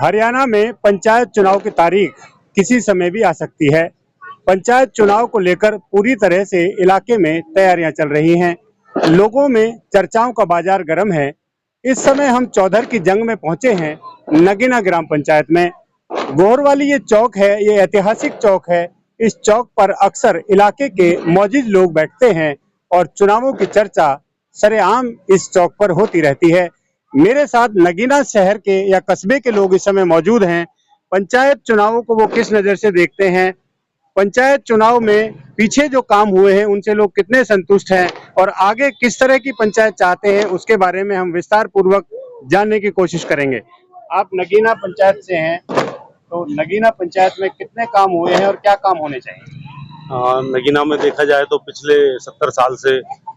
हरियाणा में पंचायत चुनाव की तारीख किसी समय भी आ सकती है। पंचायत चुनाव को लेकर पूरी तरह से इलाके में तैयारियां चल रही हैं। लोगों में चर्चाओं का बाजार गर्म है। इस समय हम चौधर की जंग में पहुंचे हैं, नगीना ग्राम पंचायत में। गोहर वाली ये चौक है, ये ऐतिहासिक चौक है। इस चौक पर अक्सर इलाके के मौजूद लोग बैठते हैं और चुनावों की चर्चा सरेआम इस चौक पर होती रहती है। मेरे साथ नगीना शहर के या कस्बे के लोग इस समय मौजूद हैं। पंचायत चुनावों को वो किस नजर से देखते हैं, पंचायत चुनाव में पीछे जो काम हुए हैं उनसे लोग कितने संतुष्ट हैं और आगे किस तरह की पंचायत चाहते हैं, उसके बारे में हम विस्तार पूर्वक जानने की कोशिश करेंगे। आप नगीना पंचायत से हैं, तो नगीना पंचायत में कितने काम हुए हैं और क्या काम होने चाहिए? नगीना में देखा जाए तो पिछले 70 साल से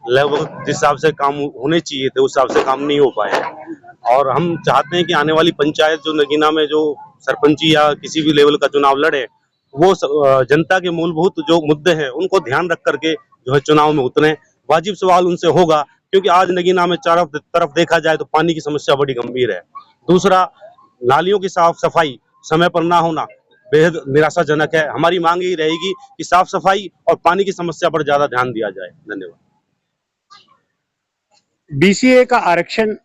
लगभग जिस हिसाब से काम होने चाहिए थे उस हिसाब से काम नहीं हो पाए हैं। और हम चाहते हैं कि आने वाली पंचायत जो नगीना में जो सरपंची या किसी भी लेवल का चुनाव लड़े, वो जनता के मूलभूत जो मुद्दे हैं उनको ध्यान रख करके जो है चुनाव में उतरे। वाजिब सवाल उनसे होगा, क्योंकि आज नगीना में चारों तरफ देखा जाए तो पानी की समस्या बड़ी गंभीर है। दूसरा, नालियों की साफ सफाई समय पर ना होना बेहद निराशाजनक है। हमारी मांग यही रहेगी कि साफ सफाई और पानी की समस्या पर ज्यादा ध्यान दिया जाए। धन्यवाद। बीसीए का आरक्षण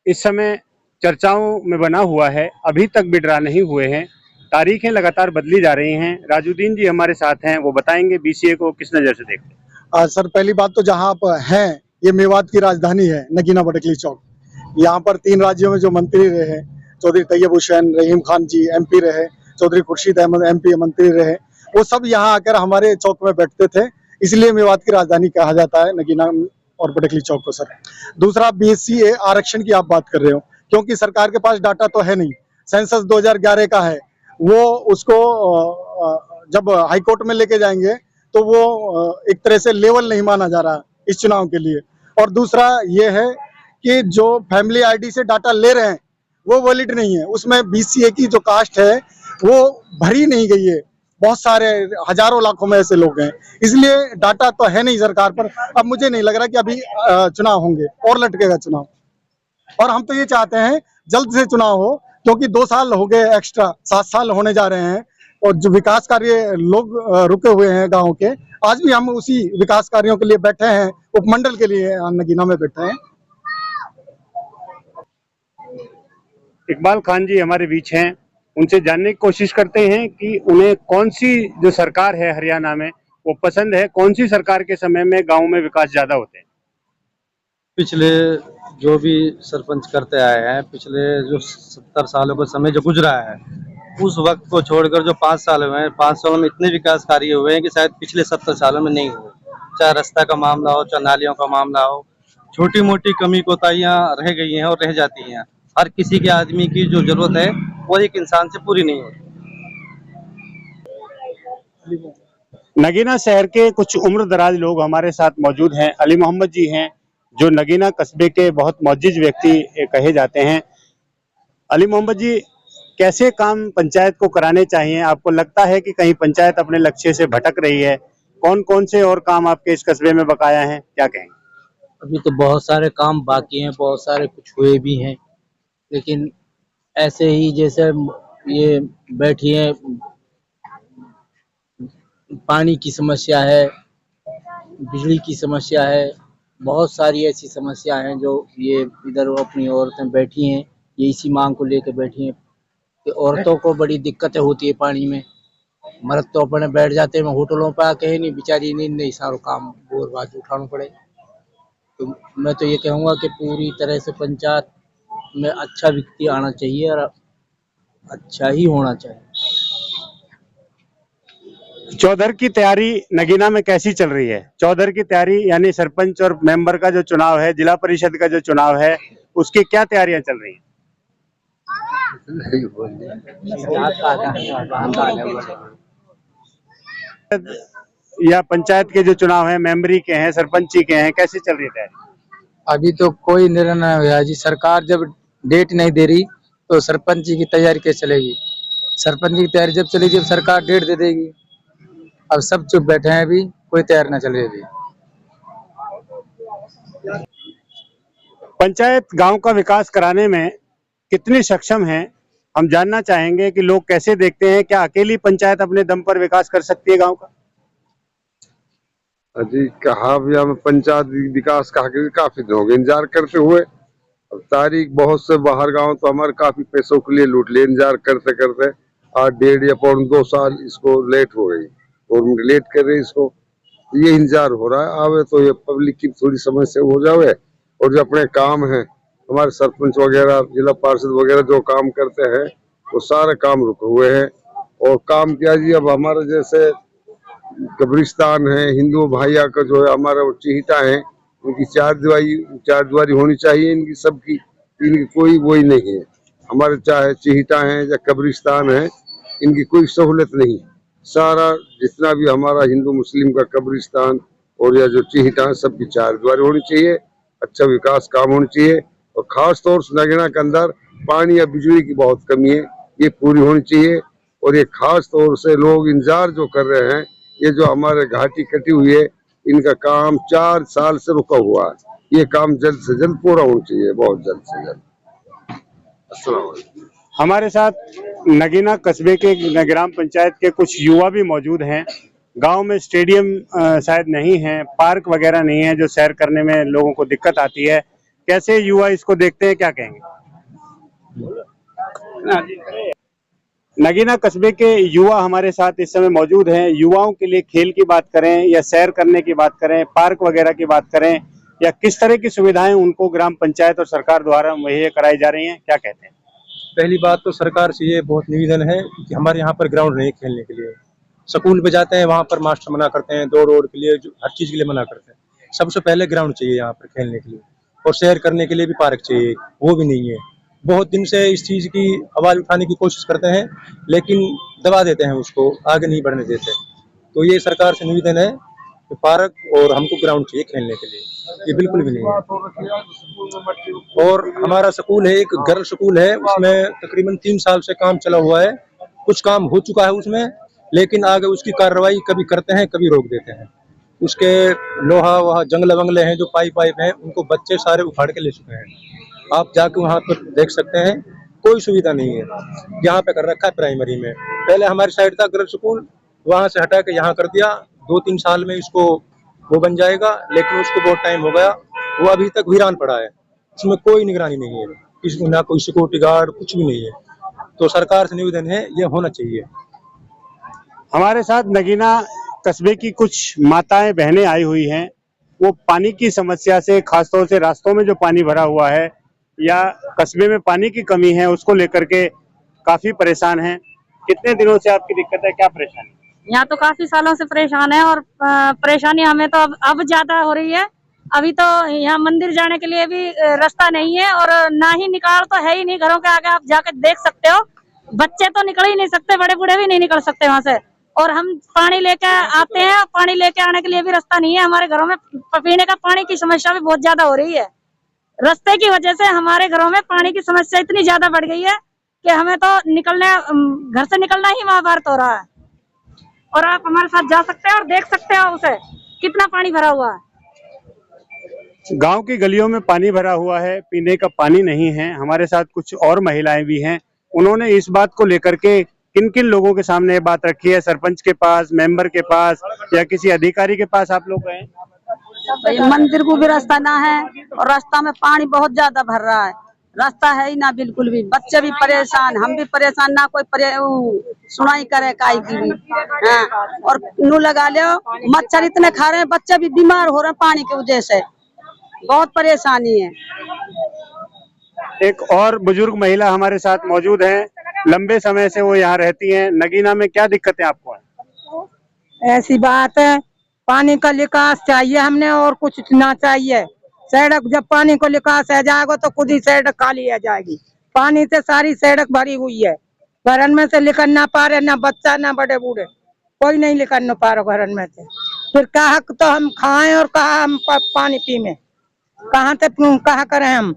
इस समय चर्चाओं में बना हुआ है, अभी तक विड्रा नहीं हुए हैं। तारीखें लगातार बदली जा रही हैं। राजुद्दीन जी हमारे साथ हैं, वो बताएंगे बीसीए को किस नजर से देखते हैं। सर, पहली बात तो जहाँ आप हैं, ये मेवात की राजधानी है नगीना बटकली चौक। यहाँ पर 3 राज्यों में जो मंत्री रहे, चौधरी तैयब हुसैन, रहीम खान जी एमपी रहे, चौधरी खुर्शीद अहमद एमपी मंत्री रहे, वो सब यहाँ आकर हमारे चौक में बैठते थे। इसलिए मेवात की राजधानी कहा जाता है नगीना और बटकली चौक को। सर, दूसरा, बीसीए आरक्षण की आप बात कर रहे हो, क्योंकि सरकार के पास डाटा तो है नहीं। सेंसस 2011 का है, वो उसको जब हाईकोर्ट में लेके जाएंगे तो वो एक तरह से लेवल नहीं माना जा रहा इस चुनाव के लिए। और दूसरा ये है कि जो फैमिली आईडी से डाटा ले रहे हैं वो वैलिड नहीं है। उसमें बीसीए की जो कास्ट है वो भरी नहीं गई है। बहुत सारे हजारों लाखों में ऐसे लोग हैं, इसलिए डाटा तो है नहीं सरकार पर। अब मुझे नहीं लग रहा कि अभी चुनाव होंगे और लटकेगा चुनाव। और हम तो ये चाहते हैं जल्द से चुनाव हो, क्योंकि 2 साल हो गए एक्स्ट्रा, 7 साल होने जा रहे हैं और जो विकास कार्य लोग रुके हुए हैं गांव के, आज भी हम उसी विकास कार्यों के लिए बैठे हैं, उपमंडल के लिए नगीना में बैठे हैं। इकबाल खान जी हमारे बीच हैं, उनसे जानने की कोशिश करते हैं कि उन्हें कौन सी जो सरकार है हरियाणा में वो पसंद है, कौन सी सरकार के समय में गांव में विकास ज्यादा होते हैं। पिछले जो भी सरपंच करते आए हैं, पिछले जो 70 सालों का समय जो गुजरा है, उस वक्त को छोड़कर जो 5 साल हुए हैं, 5 सालों में इतने विकास कार्य हुए हैं कि शायद पिछले 70 सालों में नहीं हुए। चाहे रास्ता का मामला हो, चाहे नालियों का मामला हो, छोटी मोटी कमी कोताहियां रह गई हैं और रह जाती हैं। हर किसी के आदमी की जो जरूरत है वो एक इंसान से पूरी नहीं होती। नगीना शहर के कुछ उम्र दराज लोग हमारे साथ मौजूद हैं। अली मोहम्मद जी हैं, जो नगीना कस्बे के बहुत मौजूद व्यक्ति कहे जाते हैं। अली मोहम्मद जी, कैसे काम पंचायत को कराने चाहिए? आपको लगता है कि कहीं पंचायत अपने लक्ष्य से भटक रही है? कौन कौन से और काम आपके इस कस्बे में बकाया हैं, क्या कहेंगे? अभी तो बहुत सारे काम बाकी हैं, बहुत सारे कुछ हुए भी हैं, लेकिन ऐसे ही जैसे ये बैठी है, पानी की समस्या है, बिजली की समस्या है, बहुत सारी ऐसी समस्या हैं जो ये इधर अपनी औरतें बैठी हैं, ये इसी मांग को लेकर बैठी हैं कि औरतों को बड़ी दिक्कतें होती है पानी में। मर्द तो अपने बैठ जाते हैं होटलों पर आके, नहीं बेचारी नहीं सारा काम बोर बाज उठाना पड़े। तो मैं तो ये कहूँगा कि पूरी तरह से पंचायत में अच्छा व्यक्ति आना चाहिए और अच्छा ही होना चाहिए। चौधर की तैयारी नगीना में कैसी चल रही है? चौधर की तैयारी यानी सरपंच और मेंबर का जो चुनाव है, जिला परिषद का जो चुनाव है, उसकी क्या तैयारियां चल रही हैं? या पंचायत के जो चुनाव है, मेंबरी के हैं, सरपंची के हैं, कैसी चल रही है तैयारी? अभी तो कोई निर्णय नहीं हुआ जी। सरकार जब डेट नहीं दे रही तो सरपंच की तैयारी कैसे चलेगी? सरपंच की तैयारी जब चलेगी जब सरकार डेट दे देगी। अब सब चुप बैठे हैं, अभी कोई तैयारी ना चल रही अभी। पंचायत गांव का विकास कराने में कितनी सक्षम है? हम जानना चाहेंगे कि लोग कैसे देखते हैं, क्या अकेली पंचायत अपने दम पर विकास कर सकती है गांव का? अजी कहा भी हम पंचायत विकास कहा के काफी दिन हो गए इंतजार करते हुए। अब तारीख बहुत से बाहर गांव तो हमारे काफी पैसों के लिए लूट लिए इंतजार करते करते। आज 1.5 या पौन 2 साल इसको लेट हो गई, गवर्नमेंट लेट कर रही इसको। ये इंतजार हो रहा है आवे तो ये पब्लिक की थोड़ी समस्या हो जावे। और जो अपने काम है हमारे सरपंच वगैरह जिला पार्षद वगैरह जो काम करते हैं वो सारे काम रुके हुए हैं। और काम क्या जी, अब हमारे जैसे कब्रिस्तान है हिंदू भाइया का जो है हमारा वो चीहिटा है, उनकी चार दीवारी होनी चाहिए इनकी सबकी। इनकी कोई वही नहीं है। हमारे चाहे चीहिटा है या कब्रिस्तान है इनकी कोई सहूलत नहीं। सारा जितना भी हमारा हिंदू मुस्लिम का कब्रिस्तान और या जो चीहिटा है सबकी चार दीवारी होनी चाहिए। अच्छा विकास काम होनी चाहिए। और खास तौर से नगीना के अंदर पानी या बिजली की बहुत कमी है, ये पूरी होनी चाहिए। और ये खास तौर से लोग इंतजार जो कर रहे हैं, ये जो हमारे घाटी कटी हुई है इनका काम 4 साल से रुका हुआ है। ये काम जल्द से जल्द पूरा होना चाहिए, बहुत जल्द से जल्द। अस्सलाम वालेकुम। हमारे साथ नगीना कस्बे के ग्राम पंचायत के कुछ युवा भी मौजूद हैं। गांव में स्टेडियम शायद नहीं है, पार्क वगैरह नहीं है, जो सैर करने में लोगों को दिक्कत आती है। कैसे युवा इसको देखते हैं, क्या कहेंगे? नगीना कस्बे के युवा हमारे साथ इस समय मौजूद हैं। युवाओं के लिए खेल की बात करें या सैर करने की बात करें, पार्क वगैरह की बात करें, या किस तरह की सुविधाएं उनको ग्राम पंचायत और सरकार द्वारा मुहैया कराई जा रही हैं, क्या कहते हैं? पहली बात तो सरकार से ये बहुत निवेदन है कि हमारे यहाँ पर ग्राउंड नहीं खेलने के लिए। स्कूल पे जाते हैं वहाँ पर मास्टर मना करते हैं, दौड़ ओड़ के लिए हर चीज़ के लिए मना करते हैं। सबसे पहले ग्राउंड चाहिए यहाँ पर खेलने के लिए, और सैर करने के लिए भी पार्क चाहिए, वो भी नहीं है। बहुत दिन से इस चीज़ की आवाज़ उठाने की कोशिश करते हैं लेकिन दबा देते हैं, उसको आगे नहीं बढ़ने देते। तो ये सरकार से निवेदन है कि पार्क और हमको ग्राउंड चाहिए खेलने के लिए, ये बिल्कुल भी नहीं है। और हमारा स्कूल है, एक गर्ल स्कूल है, उसमें तकरीबन 3 साल से काम चला हुआ है। कुछ काम हो चुका है उसमें, लेकिन आगे उसकी कार्रवाई कभी करते हैं कभी रोक देते हैं। उसके लोहा वहाँ जंगले वंगले हैं, जो पाइप हैं, उनको बच्चे सारे उखाड़ के ले चुके हैं। आप जाके वहाँ पर देख सकते हैं, कोई सुविधा नहीं है। यहाँ पे कर रखा है प्राइमरी में, पहले हमारी साइड था गर्ल स्कूल, वहाँ से हटा के यहाँ कर दिया। 2-3 साल में इसको वो बन जाएगा, लेकिन उसको बहुत टाइम हो गया, वो अभी तक वीरान पड़ा है। इसमें कोई निगरानी नहीं है, इसमें ना कोई सिक्योरिटी गार्ड, कुछ भी नहीं है। तो सरकार से निवेदन है, ये होना चाहिए। हमारे साथ नगीना कस्बे की कुछ माताएं बहनें आई हुई हैं। वो पानी की समस्या से, खासतौर से रास्तों में जो पानी भरा हुआ है या कस्बे में पानी की कमी है, उसको लेकर के काफी परेशान हैं। कितने दिनों से आपकी दिक्कत है, क्या परेशानी? यहाँ तो काफी सालों से परेशान है, और परेशानी हमें तो अब ज्यादा हो रही है। अभी तो यहाँ मंदिर जाने के लिए भी रास्ता नहीं है, और ना ही निकाल तो है ही नहीं घरों के आगे। आप जाकर देख सकते हो, बच्चे तो निकल ही नहीं सकते, बड़े बूढ़े भी नहीं निकल सकते वहाँ से। और हम पानी लेके आते हैं, पानी लेके आने के लिए भी रास्ता नहीं है। हमारे घरों में पीने का पानी की समस्या भी बहुत ज्यादा हो रही है। रास्ते की वजह से हमारे घरों में पानी की समस्या इतनी ज्यादा बढ़ गई है कि हमें तो घर से निकलना ही महाभारत हो रहा है। और आप हमारे साथ जा सकते हैं और देख सकते हो उसे कितना पानी भरा हुआ है। गांव की गलियों में पानी भरा हुआ है, पीने का पानी नहीं है। हमारे साथ कुछ और महिलाएं भी हैं, उन्होंने इस बात को लेकर के किन किन लोगों के सामने ये बात रखी है? सरपंच के पास, मेंबर के पास, या किसी अधिकारी के पास आप लोग गए? मंदिर को भी रास्ता ना है, और रास्ता में पानी बहुत ज्यादा भर रहा है, रास्ता है ही ना बिल्कुल भी। बच्चे भी परेशान, हम भी परेशान, ना कोई सुनाई करे काई की भी। हाँ, और नू लगा लो, मच्छर इतने खा रहे हैं, बच्चे भी बीमार हो रहे हैं पानी की वजह से, बहुत परेशानी है। एक और बुजुर्ग महिला हमारे साथ मौजूद है, लंबे समय से वो यहाँ रहती हैं। नगीना में क्या दिक्कतें आपको हैं? ऐसी बात है, पानी का निकास चाहिए हमने, और कुछ ना चाहिए। सड़क जब पानी को निकास आ जाएगा तो खुद ही सड़क खाली आ जाएगी। पानी से सारी सड़क भरी हुई है, घरन में से निकल ना पा रहे, ना बच्चा ना बड़े बूढ़े, कोई नहीं निकल पा रहा घरन में से। फिर कहा तो हम खाएं और कहा हम पानी पीने, कहाँ से कहा करें हम?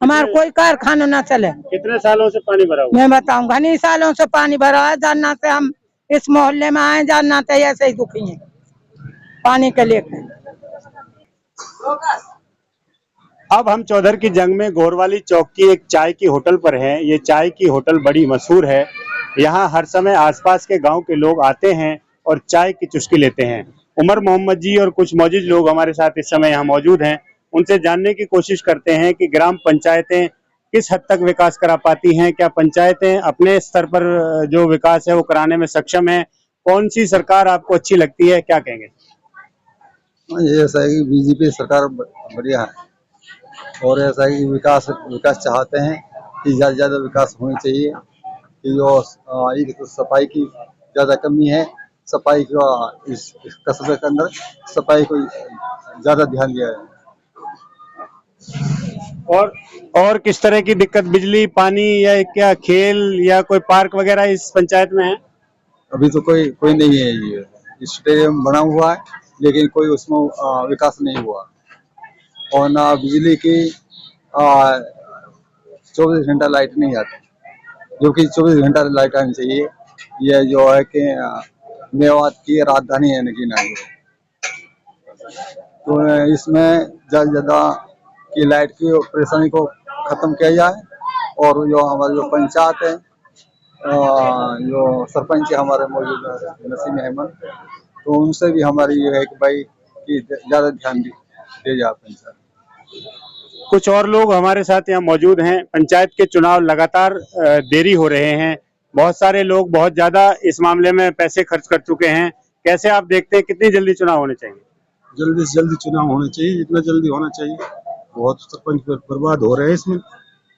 हमारा कोई कारखाना ना चले। कितने सालों से पानी भरा हुआ? मैं बताऊं, घनी सालों से पानी भरा है। जानना से हम इस मोहल्ले में आए, जानना से ऐसे ही दुखी हैं पानी के लेकर। अब हम चौधर की जंग में गोरवाली चौक की एक चाय की होटल पर हैं। ये चाय की होटल बड़ी मशहूर है। यहाँ हर समय आसपास के गांव के लोग आते हैं और चाय की चुस्की लेते हैं। उमर मोहम्मद जी और कुछ मौजूद लोग हमारे साथ इस समय यहाँ मौजूद हैं। उनसे जानने की कोशिश करते हैं कि ग्राम पंचायतें किस हद तक विकास करा पाती हैं, क्या पंचायतें अपने स्तर पर जो विकास है वो कराने में सक्षम है, कौन सी सरकार आपको अच्छी लगती है, क्या कहेंगे? ये ऐसा है कि बीजेपी सरकार बढ़िया है और ऐसा है कि विकास विकास चाहते हैं कि ज़्यादा से ज़्यादा विकास होनी चाहिए। कि जो एक तो सफाई की ज़्यादा कमी है, सफाई का इस कस्बे के अंदर सफाई को ज़्यादा ध्यान दिया है। और किस तरह की दिक्कत, बिजली, पानी या क्या खेल या कोई पार्क वगैरह इस पंचायत में है? अभी तो कोई नहीं है। ये स्टेडियम बना हुआ है लेकिन कोई उसमें विकास नहीं हुआ और ना बिजली की 24 घंटा लाइट नहीं आती, जो कि 24 घंटा लाइट आनी चाहिए। यह जो है कि मेवात की राजधानी है नगीना, तो इसमें ज़्यादा से ज़्यादा की लाइट की परेशानी को ख़त्म किया जाए और जो हमारे जो पंचायत है, जो सरपंच हमारे मौजूद है नसीम अहमद, तो उनसे भी हमारी ये है कि भाई कि ज़्यादा ध्यान दिया जाए पंचायत। कुछ और लोग हमारे साथ यहाँ मौजूद हैं। पंचायत के चुनाव लगातार देरी हो रहे हैं। बहुत सारे लोग बहुत ज्यादा इस मामले में पैसे खर्च कर चुके हैं। कैसे आप देखते हैं, कितनी जल्दी चुनाव होने चाहिए? जल्दी से जल्दी चुनाव होने चाहिए, जितना जल्दी होना चाहिए। बहुत सरपंच बर्बाद हो रहे हैं इसमें।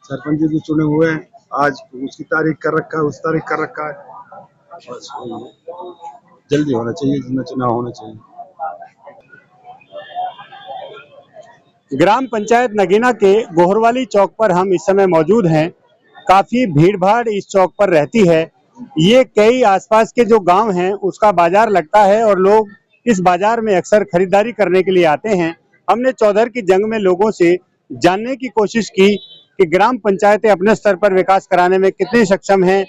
सरपंच जो चुने हुए हैं, आज उसकी तारीख कर रखा है, उस तारीख कर रखा है। बस जल्दी होना चाहिए, जितना चुनाव होना चाहिए। ग्राम पंचायत नगीना के गोहरवाली चौक पर हम इस समय मौजूद हैं। काफी भीड़ भाड़ इस चौक पर रहती है। ये कई आसपास के जो गांव हैं उसका बाजार लगता है और लोग इस बाजार में अक्सर खरीदारी करने के लिए आते हैं। हमने चौधर की जंग में लोगों से जानने की कोशिश की कि ग्राम पंचायतें अपने स्तर पर विकास कराने में कितनी सक्षम हैं,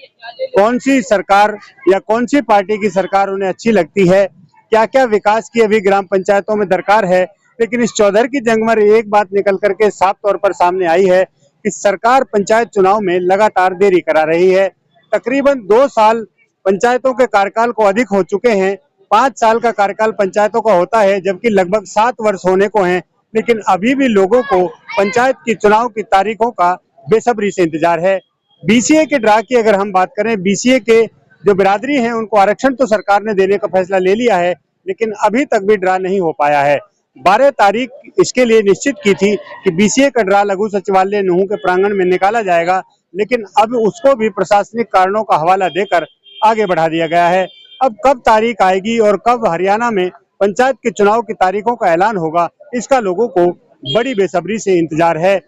कौन सी सरकार या कौन सी पार्टी की सरकार उन्हें अच्छी लगती है, क्या क्या विकास की अभी ग्राम पंचायतों में दरकार है। लेकिन इस चौधर की जंग में एक बात निकल करके साफ तौर पर सामने आई है कि सरकार पंचायत चुनाव में लगातार देरी करा रही है। तकरीबन 2 साल पंचायतों के कार्यकाल को अधिक हो चुके हैं। 5 साल का कार्यकाल पंचायतों का होता है, जबकि लगभग 7 वर्ष होने को हैं, लेकिन अभी भी लोगों को पंचायत की चुनाव की तारीखों का बेसब्री से इंतजार है। बीसीए के ड्रा की अगर हम बात करें, बीसीए के जो बिरादरी हैं उनको आरक्षण तो सरकार ने देने का फैसला ले लिया है, लेकिन अभी तक भी ड्रा नहीं हो पाया है। 12 तारीख इसके लिए निश्चित की थी कि बीसीए का ड्रा लघु सचिवालय नूंह के प्रांगण में निकाला जाएगा, लेकिन अब उसको भी प्रशासनिक कारणों का हवाला देकर आगे बढ़ा दिया गया है। अब कब तारीख आएगी और कब हरियाणा में पंचायत के चुनाव की तारीखों का ऐलान होगा, इसका लोगों को बड़ी बेसब्री से इंतजार है।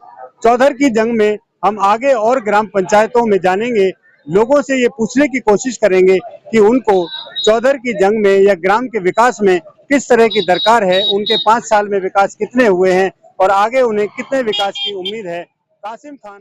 चौधर की जंग में हम आगे और ग्राम पंचायतों में जानेंगे, लोगों से ये पूछने की कोशिश करेंगे कि उनको चौधर की जंग में या ग्राम के विकास में किस तरह की दरकार है, उनके 5 साल में विकास कितने हुए हैं और आगे उन्हें कितने विकास की उम्मीद है। कासिम खान।